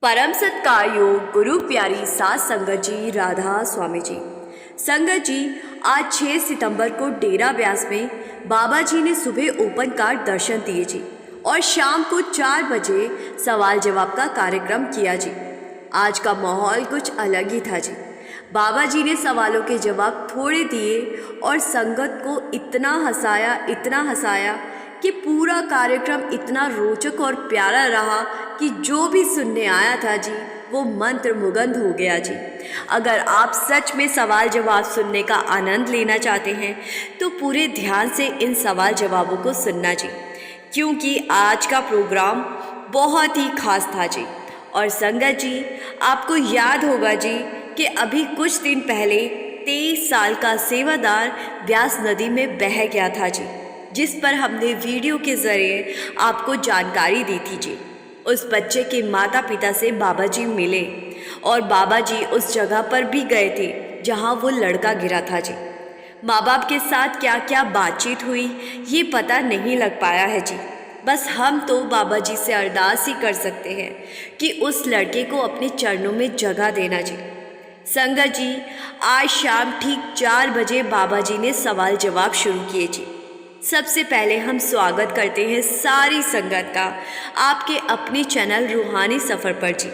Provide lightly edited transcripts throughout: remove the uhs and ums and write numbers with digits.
परम सत्कार योग गुरु प्यारी सात संगत जी राधा स्वामी जी। संगत जी, आज 6 सितंबर को डेरा व्यास में बाबा जी ने सुबह ओपन कार दर्शन दिए जी और शाम को 4 बजे सवाल जवाब का कार्यक्रम किया जी। आज का माहौल कुछ अलग ही था जी। बाबा जी ने सवालों के जवाब थोड़े दिए और संगत को इतना हंसाया कि पूरा कार्यक्रम इतना रोचक और प्यारा रहा कि जो भी सुनने आया था जी वो मंत्रमुग्ध हो गया जी। अगर आप सच में सवाल जवाब सुनने का आनंद लेना चाहते हैं तो पूरे ध्यान से इन सवाल जवाबों को सुनना जी, क्योंकि आज का प्रोग्राम बहुत ही खास था जी। और संगत जी, आपको याद होगा जी कि अभी कुछ दिन पहले 23 साल का सेवादार व्यास नदी में बह गया था जी, जिस पर हमने वीडियो के ज़रिए आपको जानकारी दी थी जी। उस बच्चे के माता पिता से बाबा जी मिले और बाबा जी उस जगह पर भी गए थे जहां वो लड़का गिरा था जी। माँ बाप के साथ क्या क्या बातचीत हुई ये पता नहीं लग पाया है जी। बस हम तो बाबा जी से अरदास ही कर सकते हैं कि उस लड़के को अपने चरणों में जगह देना जी। संगत जी, आज शाम ठीक 4 बजे बाबा जी ने सवाल जवाब शुरू किए जी। सबसे पहले हम स्वागत करते हैं सारी संगत का आपके अपने चैनल रूहानी सफ़र पर जी।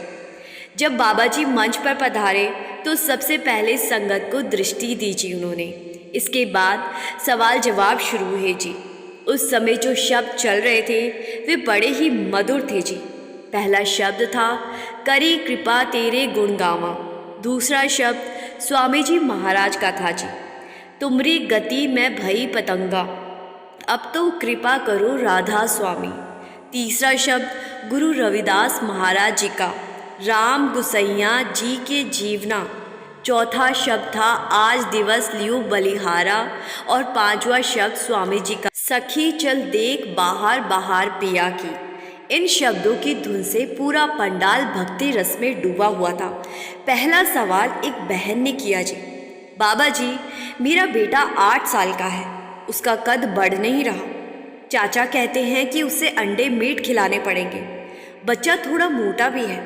जब बाबा जी मंच पर पधारे तो सबसे पहले संगत को दृष्टि दी जी उन्होंने। इसके बाद सवाल जवाब शुरू हुए जी। उस समय जो शब्द चल रहे थे वे बड़े ही मधुर थे जी। पहला शब्द था करी कृपा तेरे गुण गावा। दूसरा शब्द स्वामी जी महाराज का था जी, तुमरी गति में भई पतंगा, अब तो कृपा करो राधा स्वामी। तीसरा शब्द गुरु रविदास महाराज जी का, राम गुसैया जी के जीवना। चौथा शब्द था आज दिवस लियो बलिहारा। और 5वां शब्द स्वामी जी का, सखी चल देख बाहर बाहर पिया की। इन शब्दों की धुन से पूरा पंडाल भक्ति रस में डूबा हुआ था। पहला सवाल एक बहन ने किया जी, बाबा जी मेरा बेटा 8 साल का है, उसका कद बढ़ नहीं रहा। चाचा कहते हैं कि उसे अंडे मीट खिलाने पड़ेंगे, बच्चा थोड़ा मोटा भी है।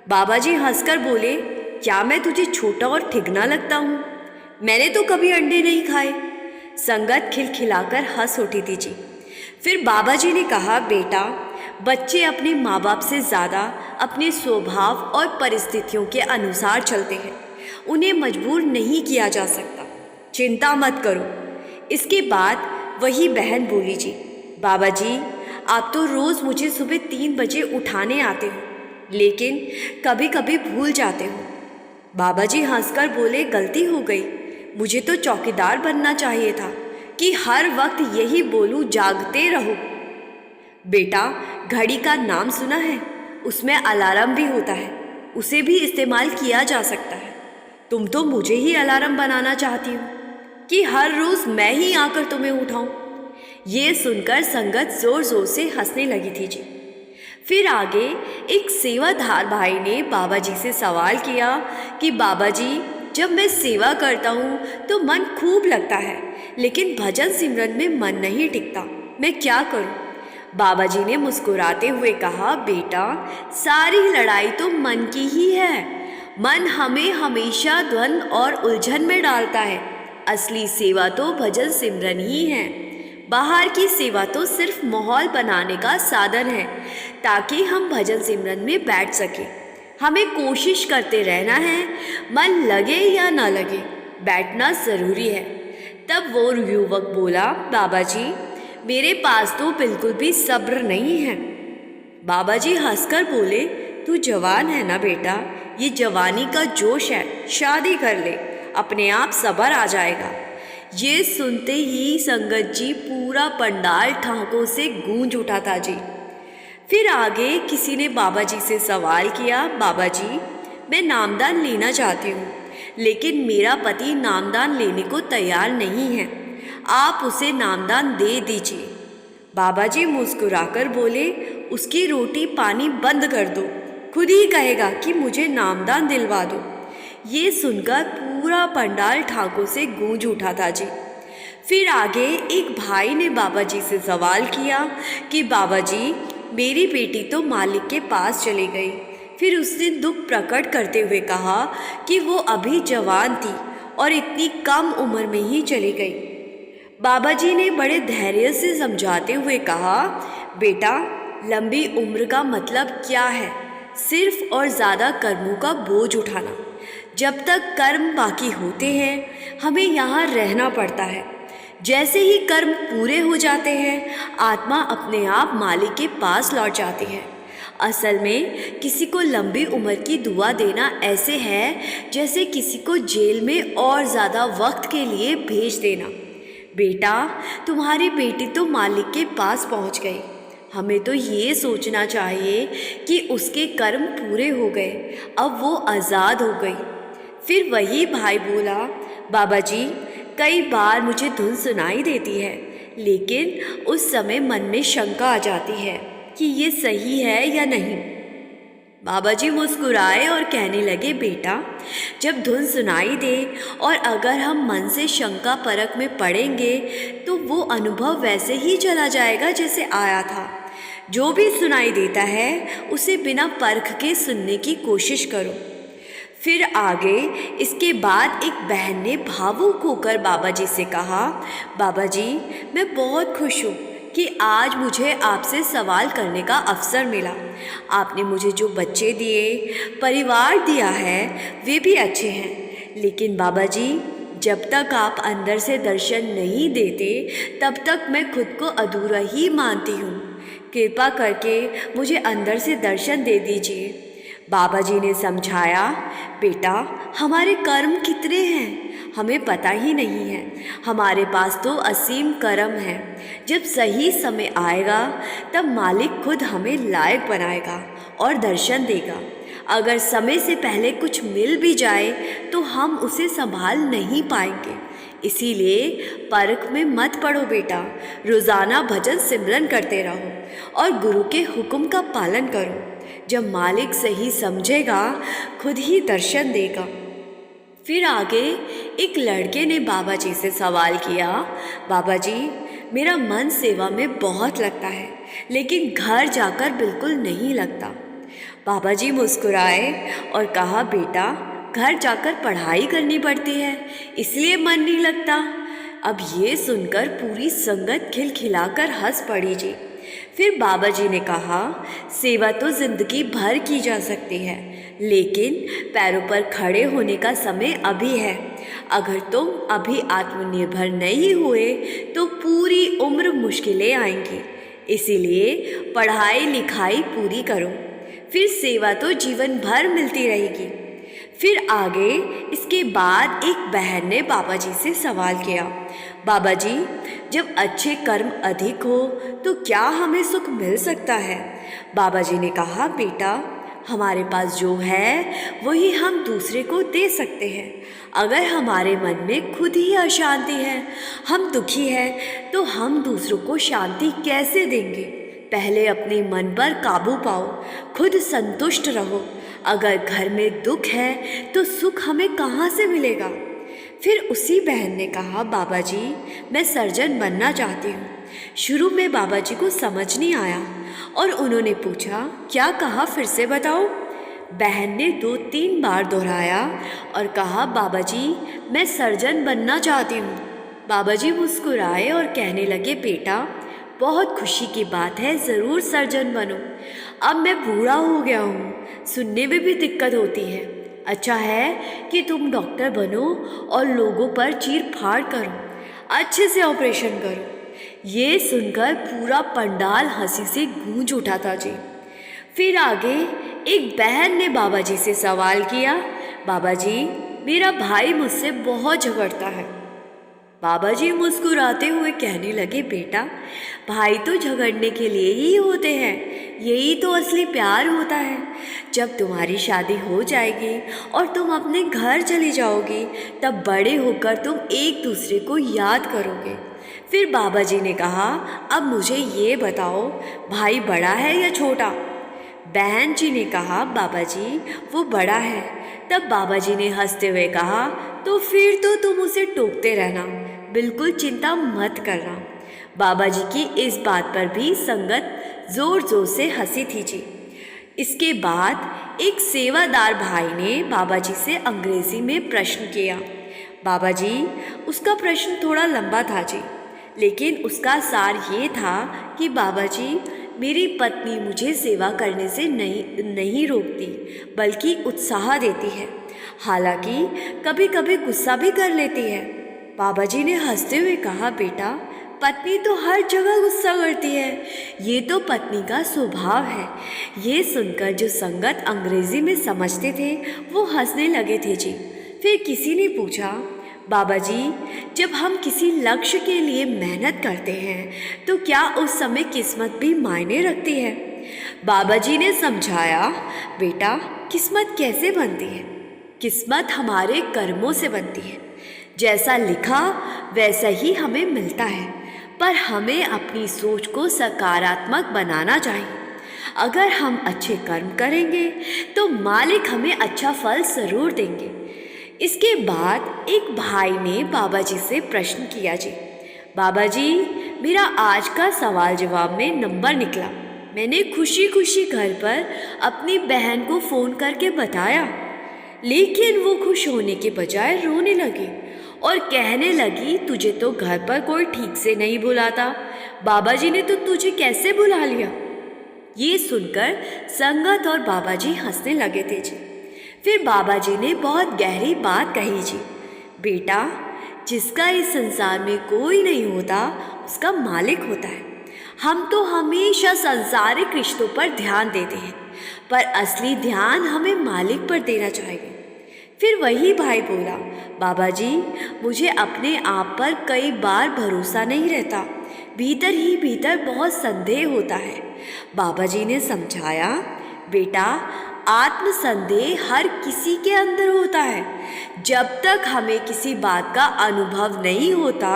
बाबा जी हंसकर बोले, क्या मैं तुझे छोटा और ठिगना लगता हूँ? मैंने तो कभी अंडे नहीं खाए। संगत खिलखिलाकर हंस उठी थी जी। फिर बाबा जी ने कहा, बेटा बच्चे अपने माँ बाप से ज़्यादा अपने स्वभाव और परिस्थितियों के अनुसार चलते हैं, उन्हें मजबूर नहीं किया जा सकता, चिंता मत करो। इसके बाद वही बहन बोली जी, बाबा जी आप तो रोज़ मुझे सुबह 3 बजे उठाने आते हो, लेकिन कभी कभी भूल जाते हो। बाबा जी हंसकर बोले, गलती हो गई, मुझे तो चौकीदार बनना चाहिए था कि हर वक्त यही बोलूं जागते रहो। बेटा घड़ी का नाम सुना है, उसमें अलार्म भी होता है, उसे भी इस्तेमाल किया जा सकता है। तुम तो मुझे ही अलार्म बनाना चाहती हो कि हर रोज़ मैं ही आकर तुम्हें उठाऊं। ये सुनकर संगत ज़ोर ज़ोर से हंसने लगी थी जी। फिर आगे एक सेवादार भाई ने बाबा जी से सवाल किया कि बाबा जी जब मैं सेवा करता हूँ तो मन खूब लगता है, लेकिन भजन सिमरन में मन नहीं टिकता, मैं क्या करूँ? बाबा जी ने मुस्कुराते हुए कहा, बेटा सारी लड़ाई तो मन की ही है। मन हमें हमेशा द्वंद्व और उलझन में डालता है। असली सेवा तो भजन सिमरन ही है। बाहर की सेवा तो सिर्फ माहौल बनाने का साधन है ताकि हम भजन सिमरन में बैठ सकें। हमें कोशिश करते रहना है, मन लगे या ना लगे, बैठना ज़रूरी है। तब वो युवक बोला, बाबा जी मेरे पास तो बिल्कुल भी सब्र नहीं है। बाबा जी हंसकर बोले, तू जवान है ना बेटा, ये जवानी का जोश है, शादी कर ले, अपने आप सब्र आ जाएगा। ये सुनते ही संगत जी पूरा पंडाल ठहाकों से गूंज उठा था जी। फिर आगे किसी ने बाबा जी से सवाल किया, बाबा जी मैं नामदान लेना चाहती हूँ, लेकिन मेरा पति नामदान लेने को तैयार नहीं है, आप उसे नामदान दे दीजिए। बाबा जी मुस्कुराकर बोले, उसकी रोटी पानी बंद कर दो, खुद ही कहेगा कि मुझे नामदान दिलवा दो। ये सुनकर पूरा पंडाल ठाकों से गूंज उठा था जी। फिर आगे एक भाई ने बाबा जी से सवाल किया कि बाबा जी मेरी बेटी तो मालिक के पास चली गई, फिर उसने दुख प्रकट करते हुए कहा कि वो अभी जवान थी और इतनी कम उम्र में ही चली गई। बाबा जी ने बड़े धैर्य से समझाते हुए कहा, बेटा, लंबी उम्र का मतलब क्या है? सिर्फ और ज़्यादा कर्मों का बोझ उठाना। जब तक कर्म बाकी होते हैं हमें यहाँ रहना पड़ता है। जैसे ही कर्म पूरे हो जाते हैं आत्मा अपने आप मालिक के पास लौट जाती है। असल में किसी को लंबी उम्र की दुआ देना ऐसे है जैसे किसी को जेल में और ज़्यादा वक्त के लिए भेज देना। बेटा, तुम्हारी बेटी तो मालिक के पास पहुंच गई। हमें तो ये सोचना चाहिए कि उसके कर्म पूरे हो गए, अब वो आज़ाद हो गई। फिर वही भाई बोला, बाबा जी, कई बार मुझे धुन सुनाई देती है, लेकिन उस समय मन में शंका आ जाती है कि ये सही है या नहीं। बाबा जी मुस्कुराए और कहने लगे, बेटा, जब धुन सुनाई दे और अगर हम मन से शंका परख में पड़ेंगे तो वो अनुभव वैसे ही चला जाएगा जैसे आया था। जो भी सुनाई देता है उसे बिना परख के सुनने की कोशिश करो। फिर आगे इसके बाद एक बहन ने भावुक होकर बाबा जी से कहा, बाबा जी, मैं बहुत खुश हूँ कि आज मुझे आपसे सवाल करने का अवसर मिला। आपने मुझे जो बच्चे दिए, परिवार दिया है, वे भी अच्छे हैं, लेकिन बाबा जी, जब तक आप अंदर से दर्शन नहीं देते तब तक मैं खुद को अधूरा ही मानती हूँ। कृपा करके मुझे अंदर से दर्शन दे दीजिए। बाबा जी ने समझाया, बेटा, हमारे कर्म कितने हैं हमें पता ही नहीं है। हमारे पास तो असीम कर्म है। जब सही समय आएगा तब मालिक खुद हमें लायक बनाएगा और दर्शन देगा। अगर समय से पहले कुछ मिल भी जाए तो हम उसे संभाल नहीं पाएंगे। इसीलिए परख में मत पड़ो बेटा, रोज़ाना भजन सिमरन करते रहो और गुरु के हुक्म का पालन करो। जब मालिक सही समझेगा खुद ही दर्शन देगा। फिर आगे एक लड़के ने बाबा जी से सवाल किया, बाबा जी, मेरा मन सेवा में बहुत लगता है लेकिन घर जाकर बिल्कुल नहीं लगता। बाबा जी मुस्कुराए और कहा, बेटा, घर जाकर पढ़ाई करनी पड़ती है इसलिए मन नहीं लगता। अब ये सुनकर पूरी संगत खिलखिलाकर हंस पड़ी जी। फिर बाबा जी ने कहा, सेवा तो जिंदगी भर की जा सकती है, लेकिन पैरों पर खड़े होने का समय अभी है। अगर तुम अभी आत्मनिर्भर नहीं हुए तो पूरी उम्र मुश्किलें आएंगी। इसीलिए पढ़ाई लिखाई पूरी करो, फिर सेवा तो जीवन भर मिलती रहेगी। फिर आगे इसके बाद एक बहन ने बाबा जी से सवाल किया, बाबा जी, जब अच्छे कर्म अधिक हो तो क्या हमें सुख मिल सकता है? बाबा जी ने कहा, बेटा, हमारे पास जो है वही हम दूसरे को दे सकते हैं। अगर हमारे मन में खुद ही अशांति है, हम दुखी हैं, तो हम दूसरों को शांति कैसे देंगे? पहले अपने मन पर काबू पाओ, खुद संतुष्ट रहो। अगर घर में दुख है तो सुख हमें कहाँ से मिलेगा? फिर उसी बहन ने कहा, बाबा जी, मैं सर्जन बनना चाहती हूँ। शुरू में बाबा जी को समझ नहीं आया और उन्होंने पूछा, क्या कहा, फिर से बताओ। बहन ने 2-3 बार दोहराया और कहा, बाबा जी, मैं सर्जन बनना चाहती हूँ। बाबा जी मुस्कुराए और कहने लगे, बेटा, बहुत खुशी की बात है, ज़रूर सर्जन बनो। अब मैं बूढ़ा हो गया हूँ, सुनने में भी दिक्कत होती है। अच्छा है कि तुम डॉक्टर बनो और लोगों पर चीर फाड़ करो, अच्छे से ऑपरेशन करो। ये सुनकर पूरा पंडाल हंसी से गूंज उठा था जी। फिर आगे एक बहन ने बाबा जी से सवाल किया, बाबा जी, मेरा भाई मुझसे बहुत झगड़ता है। बाबा जी मुस्कुराते हुए कहने लगे, बेटा, भाई तो झगड़ने के लिए ही होते हैं, यही तो असली प्यार होता है। जब तुम्हारी शादी हो जाएगी और तुम अपने घर चली जाओगी तब बड़े होकर तुम एक दूसरे को याद करोगे। फिर बाबा जी ने कहा, अब मुझे ये बताओ, भाई बड़ा है या छोटा? बहन जी ने कहा, बाबा जी, वो बड़ा है। तब बाबा जी ने हंसते हुए कहा, तो फिर तो तुम उसे टोकते रहना, बिल्कुल चिंता मत करना। बाबा जी की इस बात पर भी संगत ज़ोर ज़ोर से हंसी थी जी। इसके बाद एक सेवादार भाई ने बाबा जी से अंग्रेजी में प्रश्न किया। बाबा जी, उसका प्रश्न थोड़ा लंबा था जी, लेकिन उसका सार ये था कि बाबा जी, मेरी पत्नी मुझे सेवा करने से नहीं रोकती, बल्कि उत्साह देती है। हालांकि कभी कभी गुस्सा भी कर लेती है। बाबा जी ने हंसते हुए कहा, बेटा, पत्नी तो हर जगह गुस्सा करती है, ये तो पत्नी का स्वभाव है। ये सुनकर जो संगत अंग्रेजी में समझते थे वो हंसने लगे थे जी। फिर किसी ने पूछा, बाबा जी, जब हम किसी लक्ष्य के लिए मेहनत करते हैं तो क्या उस समय किस्मत भी मायने रखती है? बाबा जी ने समझाया, बेटा, किस्मत कैसे बनती है? किस्मत हमारे कर्मों से बनती है। जैसा लिखा वैसा ही हमें मिलता है, पर हमें अपनी सोच को सकारात्मक बनाना चाहिए। अगर हम अच्छे कर्म करेंगे तो मालिक हमें अच्छा फल ज़रूर देंगे। इसके बाद एक भाई ने बाबा जी से प्रश्न किया, जी बाबा जी, मेरा आज का सवाल जवाब में नंबर निकला। मैंने खुशी खुशी घर पर अपनी बहन को फ़ोन करके बताया, लेकिन वो खुश होने के बजाय रोने लगी और कहने लगी, तुझे तो घर पर कोई ठीक से नहीं बुलाता, बाबा जी ने तो तुझे कैसे बुला लिया? ये सुनकर संगत और बाबा जी हंसने लगे थे जी। फिर बाबा जी ने बहुत गहरी बात कही, जी बेटा, जिसका इस संसार में कोई नहीं होता उसका मालिक होता है। हम तो हमेशा सांसारिक रिश्तों पर ध्यान देते हैं, पर असली ध्यान हमें मालिक पर देना चाहिए। फिर वही भाई बोला, बाबा जी, मुझे अपने आप पर कई बार भरोसा नहीं रहता, भीतर ही भीतर बहुत संदेह होता है। बाबा जी ने समझाया, बेटा, आत्मसंदेह हर किसी के अंदर होता है। जब तक हमें किसी बात का अनुभव नहीं होता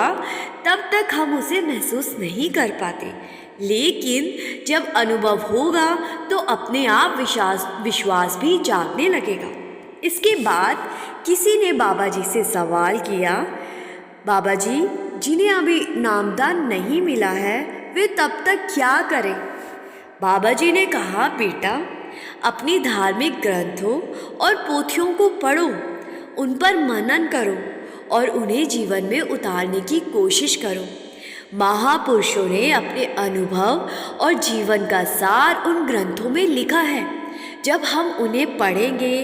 तब तक हम उसे महसूस नहीं कर पाते, लेकिन जब अनुभव होगा तो अपने आप विश्वास भी जागने लगेगा। इसके बाद किसी ने बाबा जी से सवाल किया, बाबा जी, जिन्हें अभी नामदान नहीं मिला है वे तब तक क्या करें? बाबा जी ने कहा, बेटा, अपनी धार्मिक ग्रंथों और पोथियों को पढ़ो, उन पर मनन करो और उन्हें जीवन में उतारने की कोशिश करो। महापुरुषों ने अपने अनुभव और जीवन का सार उन ग्रंथों में लिखा है। जब हम उन्हें पढ़ेंगे,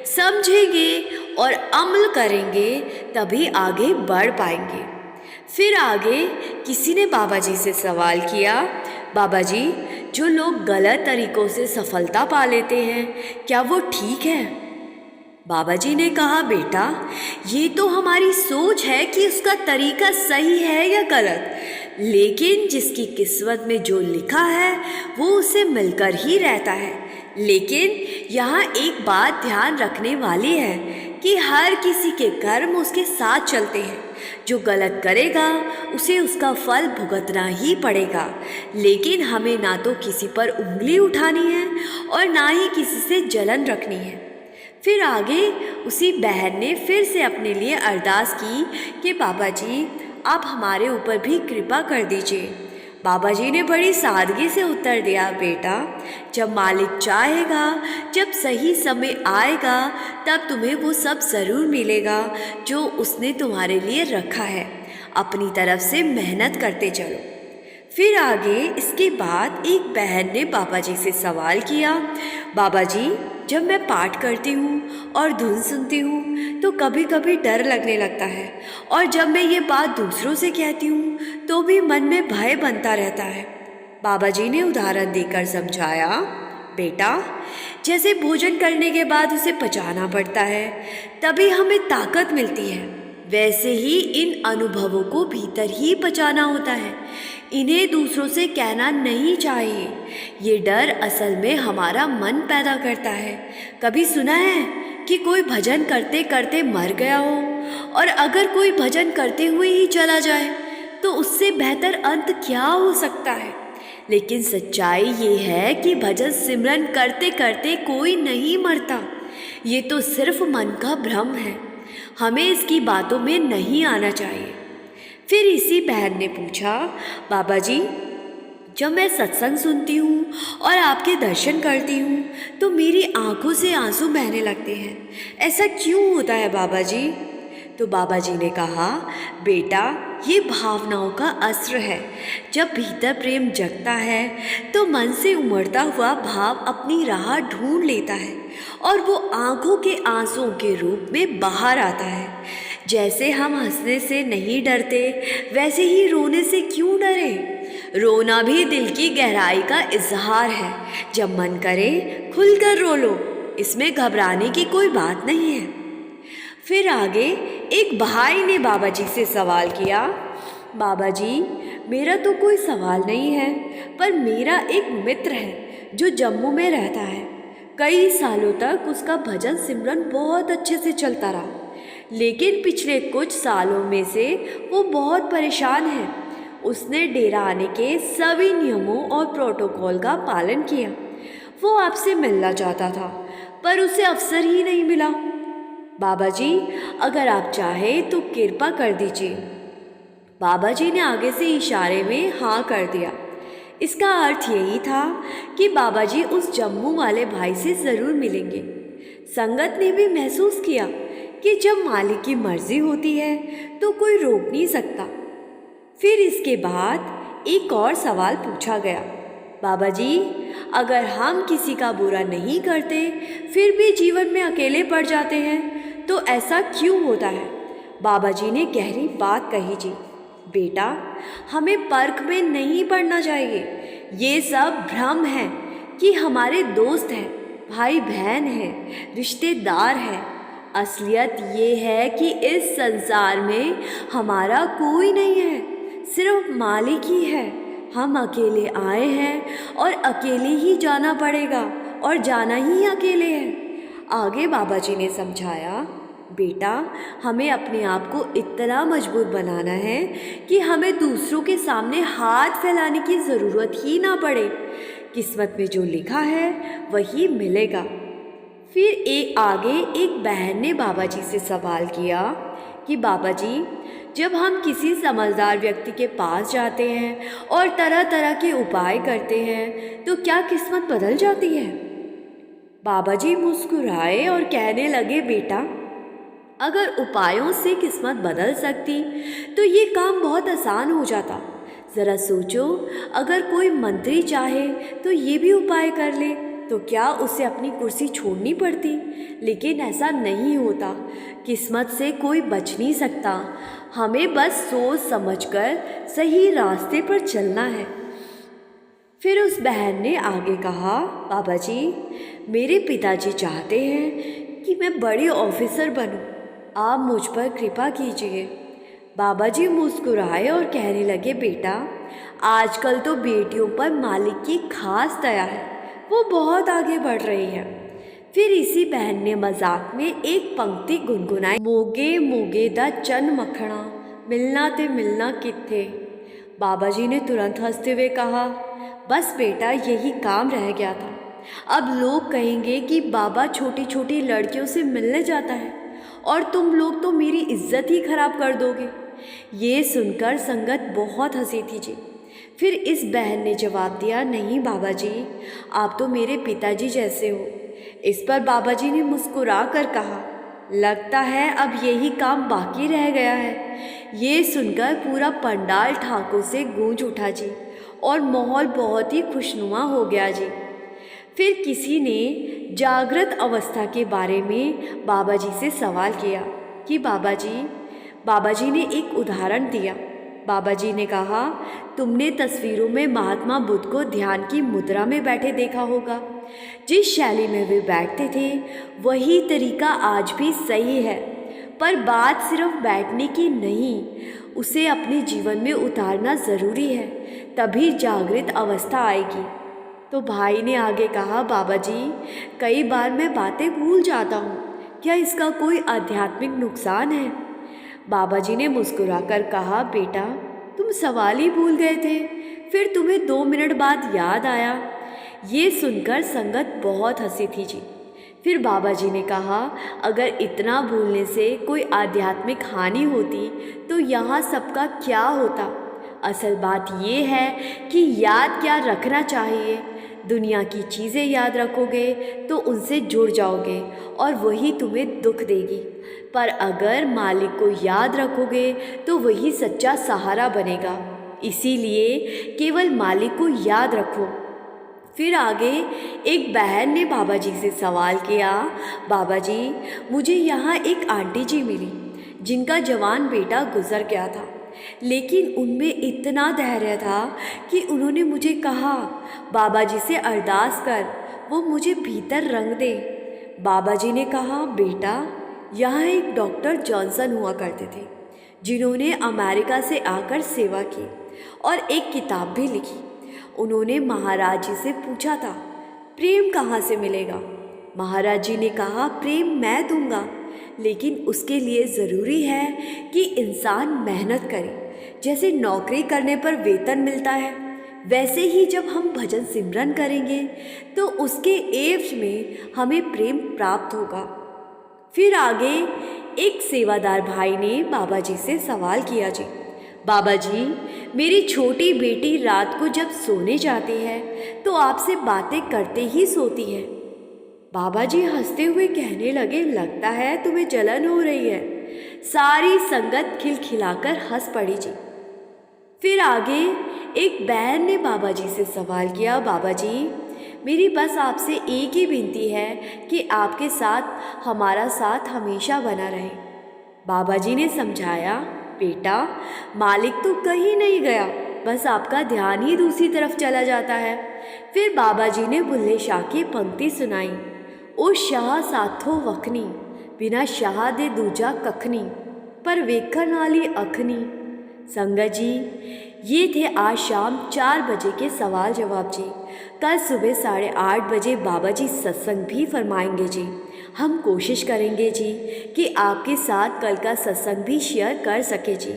समझेंगे और अमल करेंगे तभी आगे बढ़ पाएंगे। फिर आगे किसी ने बाबा जी से सवाल किया, बाबा जी, जो लोग गलत तरीक़ों से सफलता पा लेते हैं, क्या वो ठीक है? बाबा जी ने कहा, बेटा, ये तो हमारी सोच है कि उसका तरीका सही है या गलत, लेकिन जिसकी किस्मत में जो लिखा है वो उसे मिलकर ही रहता है। लेकिन यहाँ एक बात ध्यान रखने वाली है कि हर किसी के कर्म उसके साथ चलते हैं। जो गलत करेगा उसे उसका फल भुगतना ही पड़ेगा, लेकिन हमें ना तो किसी पर उंगली उठानी है और ना ही किसी से जलन रखनी है। फिर आगे उसी बहन ने फिर से अपने लिए अरदास की कि बाबा जी, आप हमारे ऊपर भी कृपा कर दीजिए। बाबा जी ने बड़ी सादगी से उत्तर दिया, बेटा, जब मालिक चाहेगा, जब सही समय आएगा, तब तुम्हें वो सब ज़रूर मिलेगा जो उसने तुम्हारे लिए रखा है। अपनी तरफ से मेहनत करते चलो। फिर आगे इसके बाद एक बहन ने बाबा जी से सवाल किया, बाबा जी, जब मैं पाठ करती हूँ और धुन सुनती हूँ तो कभी कभी डर लगने लगता है, और जब मैं ये बात दूसरों से कहती हूँ तो भी मन में भय बनता रहता है। बाबा जी ने उदाहरण देकर समझाया, बेटा, जैसे भोजन करने के बाद उसे पचाना पड़ता है तभी हमें ताकत मिलती है, वैसे ही इन अनुभवों को भीतर ही पचाना होता है। इन्हें दूसरों से कहना नहीं चाहिए। ये डर असल में हमारा मन पैदा करता है। कभी सुना है कि कोई भजन करते करते मर गया हो, और अगर कोई भजन करते हुए ही चला जाए तो उससे बेहतर अंत क्या हो सकता है? लेकिन सच्चाई ये है कि भजन सिमरन करते करते कोई नहीं मरता। ये तो सिर्फ मन का भ्रम है। हमें इसकी बातों में नहीं आना चाहिए। फिर इसी बहन ने पूछा, बाबा जी, जब मैं सत्संग सुनती हूँ और आपके दर्शन करती हूँ तो मेरी आंखों से आंसू बहने लगते हैं। ऐसा क्यों होता है बाबा जी? तो बाबा जी ने कहा, बेटा ये भावनाओं का अस्त्र है। जब भीतर प्रेम जगता है तो मन से उमड़ता हुआ भाव अपनी राह ढूंढ लेता है और वो आंखों के आंसुओं के रूप में बाहर आता है। जैसे हम हंसने से नहीं डरते वैसे ही रोने से क्यों डरे? रोना भी दिल की गहराई का इजहार है। जब मन करे खुलकर रो लो, इसमें घबराने की कोई बात नहीं है। फिर आगे एक भाई ने बाबा जी से सवाल किया, बाबा जी मेरा तो कोई सवाल नहीं है, पर मेरा एक मित्र है जो जम्मू में रहता है। कई सालों तक उसका भजन सिमरन बहुत अच्छे से चलता रहा, लेकिन पिछले कुछ सालों में से वो बहुत परेशान है। उसने डेरा आने के सभी नियमों और प्रोटोकॉल का पालन किया। वो आपसे मिलना चाहता था पर उसे अवसर ही नहीं मिला। बाबा जी अगर आप चाहें तो कृपा कर दीजिए। बाबा जी ने आगे से इशारे में हाँ कर दिया। इसका अर्थ यही था कि बाबा जी उस जम्मू वाले भाई से ज़रूर मिलेंगे। संगत ने भी महसूस किया कि जब मालिक की मर्जी होती है तो कोई रोक नहीं सकता। फिर इसके बाद एक और सवाल पूछा गया, बाबा जी अगर हम किसी का बुरा नहीं करते फिर भी जीवन में अकेले पड़ जाते हैं तो ऐसा क्यों होता है? बाबा जी ने गहरी बात कही जी, बेटा हमें पर्ख में नहीं पड़ना चाहिए। ये सब भ्रम है कि हमारे दोस्त हैं, भाई बहन हैं, रिश्तेदार हैं। असलियत ये है कि इस संसार में हमारा कोई नहीं है, सिर्फ मालिक ही है। हम अकेले आए हैं और अकेले ही जाना पड़ेगा और जाना ही अकेले है। आगे बाबा जी ने समझाया, बेटा हमें अपने आप को इतना मजबूत बनाना है कि हमें दूसरों के सामने हाथ फैलाने की ज़रूरत ही ना पड़े। किस्मत में जो लिखा है वही मिलेगा। फिर आगे एक बहन ने बाबा जी से सवाल किया कि बाबा जी जब हम किसी समझदार व्यक्ति के पास जाते हैं और तरह तरह के उपाय करते हैं तो क्या किस्मत बदल जाती है? बाबा जी मुस्कुराए और कहने लगे, बेटा अगर उपायों से किस्मत बदल सकती तो ये काम बहुत आसान हो जाता। ज़रा सोचो, अगर कोई मंत्री चाहे तो ये भी उपाय कर ले तो क्या उसे अपनी कुर्सी छोड़नी पड़ती? लेकिन ऐसा नहीं होता। किस्मत से कोई बच नहीं सकता। हमें बस सोच समझकर सही रास्ते पर चलना है। फिर उस बहन ने आगे कहा, बाबा जी मेरे पिताजी चाहते हैं कि मैं बड़े ऑफिसर बनूं। आप मुझ पर कृपा कीजिए। बाबा जी मुस्कुराए और कहने लगे, बेटा आजकल तो बेटियों पर मालिक की खास दया है, वो बहुत आगे बढ़ रही है। फिर इसी बहन ने मजाक में एक पंक्ति गुनगुनाई, मोगे मोगे दा चन मखना मिलना ते मिलना किथे। बाबा जी ने तुरंत हंसते हुए कहा, बस बेटा यही काम रह गया था। अब लोग कहेंगे कि बाबा छोटी छोटी लड़कियों से मिलने जाता है और तुम लोग तो मेरी इज्जत ही खराब कर दोगे। ये सुनकर संगत बहुत हंसी थी जी। फिर इस बहन ने जवाब दिया, नहीं बाबा जी आप तो मेरे पिताजी जैसे हो। इस पर बाबा जी ने मुस्कुरा कर कहा, लगता है अब यही काम बाकी रह गया है। ये सुनकर पूरा पंडाल ठाकों से गूंज उठा जी और माहौल बहुत ही खुशनुमा हो गया जी। फिर किसी ने जागृत अवस्था के बारे में बाबा जी से सवाल किया कि बाबा जी ने एक उदाहरण दिया। बाबा जी ने कहा, तुमने तस्वीरों में महात्मा बुद्ध को ध्यान की मुद्रा में बैठे देखा होगा। जिस शैली में वे बैठते थे वही तरीका आज भी सही है, पर बात सिर्फ बैठने की नहीं, उसे अपने जीवन में उतारना ज़रूरी है, तभी जागृत अवस्था आएगी। तो भाई ने आगे कहा, बाबा जी कई बार मैं बातें भूल जाता हूँ, क्या इसका कोई आध्यात्मिक नुकसान है? बाबा जी ने मुस्कुराकर कहा, बेटा तुम सवाल ही भूल गए थे, फिर तुम्हें 2 मिनट बाद याद आया। ये सुनकर संगत बहुत हंसी थी जी। फिर बाबा जी ने कहा, अगर इतना भूलने से कोई आध्यात्मिक हानि होती तो यहाँ सबका क्या होता? असल बात ये है कि याद क्या रखना चाहिए। दुनिया की चीज़ें याद रखोगे तो उनसे जुड़ जाओगे और वही तुम्हें दुख देगी, पर अगर मालिक को याद रखोगे तो वही सच्चा सहारा बनेगा। इसीलिए केवल मालिक को याद रखो। फिर आगे एक बहन ने बाबा जी से सवाल किया, बाबा जी मुझे यहाँ एक आंटी जी मिली जिनका जवान बेटा गुजर गया था, लेकिन उनमें इतना धैर्य था कि उन्होंने मुझे कहा बाबा जी से अरदास कर, वो मुझे भीतर रंग दे। बाबा जी ने कहा, बेटा यहाँ एक डॉक्टर जॉनसन हुआ करते थे जिन्होंने अमेरिका से आकर सेवा की और एक किताब भी लिखी। उन्होंने महाराज जी से पूछा था प्रेम कहाँ से मिलेगा। महाराज जी ने कहा प्रेम मैं दूंगा, लेकिन उसके लिए ज़रूरी है कि इंसान मेहनत करे। जैसे नौकरी करने पर वेतन मिलता है, वैसे ही जब हम भजन सिमरन करेंगे तो उसके एवज में हमें प्रेम प्राप्त होगा। फिर आगे एक सेवादार भाई ने बाबा जी से सवाल किया, जी बाबा जी मेरी छोटी बेटी रात को जब सोने जाती है तो आपसे बातें करते ही सोती है। बाबा जी हंसते हुए कहने लगे, लगता है तुम्हें जलन हो रही है। सारी संगत खिलखिलाकर हंस पड़ी जी। फिर आगे एक बहन ने बाबा जी से सवाल किया, बाबा जी मेरी बस आपसे एक ही विनती है कि आपके साथ हमारा साथ हमेशा बना रहे। बाबा जी ने समझाया, बेटा मालिक तो कहीं नहीं गया, बस आपका ध्यान ही दूसरी तरफ चला जाता है। फिर बाबा जी ने बुल्ले शाह की पंक्ति सुनाई, ओ शाह साथो वखनी, बिना शाह दे दूजा कखनी, पर वेखन वाली अखनी। संगत जी ये थे आज शाम 4 बजे के सवाल जवाब जी। कल सुबह 8:30 बजे बाबा जी सत्संग भी फरमाएंगे जी। हम कोशिश करेंगे जी कि आपके साथ कल का सत्संग भी शेयर कर सके जी।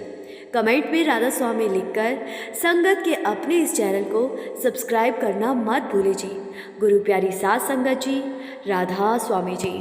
कमेंट में राधा स्वामी लिखकर संगत के अपने इस चैनल को सब्सक्राइब करना मत भूलें जी। गुरु प्यारी साथ संगत जी, राधा स्वामी जी।